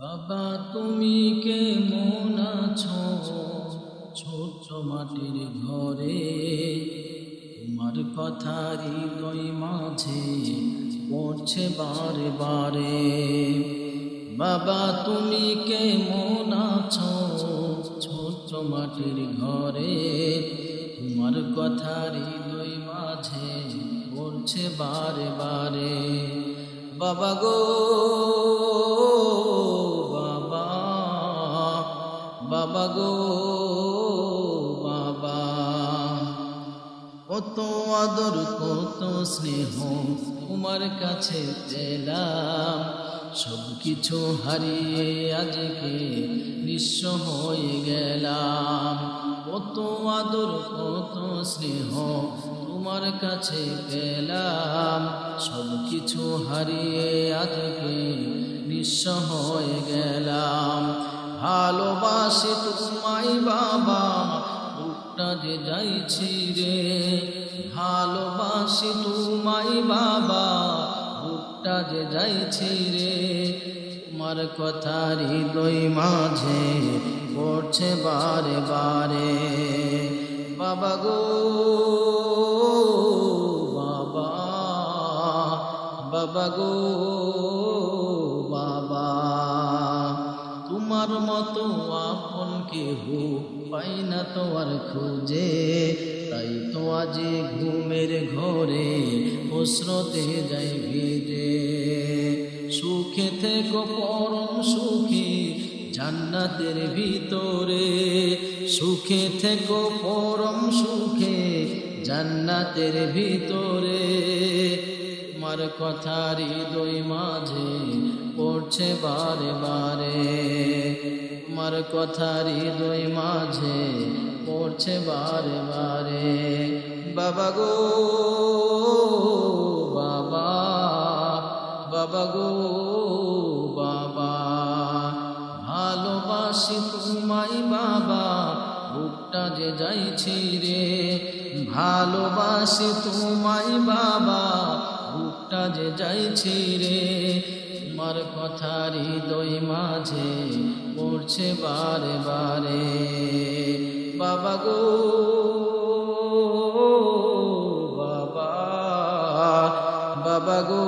বাবা তুমি কেমন আছো ছোট্ট মাটির ঘরে, তোমার কথা হৃদয় মাঝে পড়ছে বারে বারে। বাবা তুমি কেমন আছো ছোট্ট মাটির ঘরে, তোমার কথা হৃদয় মাঝে পড়ছে বারে বারে। বাবা গো বাবা, বাবা গো বাবা, কত আদর কত স্নেহ তোমার কাছে পেলাম, সব কিছু হারিয়ে আজকে নিঃস্ব হয়ে গেলাম। কত আদর কত স্নেহ তোমার কাছে পেলাম, সব কিছু হারিয়ে আজকে নিঃস্ব হয়ে গেলাম। ভালোবাসি তোমায় বাবা, বুকটা যে যাইছি রে, ভালোবাসি তোমায় বাবা, বুকটা যে যাইছি রে। তোমার কথা হৃদয় মাঝে পড়ছে বারে বারে। বাবা গো বাবা, বাবা গো বাবা, তোমার মতো আপন কেহ পাই না তো আর খুঁজে, তাই তো আজ ঘুমের ঘরে ওস্রতে যাই ভিজে। সুখে থেকো পরম সুখে জান্নাতের ভিতরে, সুখে থেকো পরম সুখে জান্নাতের ভিতরে। তোমার কথা হৃদয় মাঝে পড়ছে বারে বারে, তোমার কথা হৃদয় মাঝে পড়ছে বারে বারে। বাবা গো বাবা, বাবা গো বাবা, ভালোবাসি তোমায় বাবা, বুকটা যে যাইছি রে, ভালোবাসি তোমায় বাবা, বুকটা যে যাইছি রে। তোমার কথা হৃদয় মাঝে পড়ছে বারে বারে। বাবা গো বাবা, বাবা গো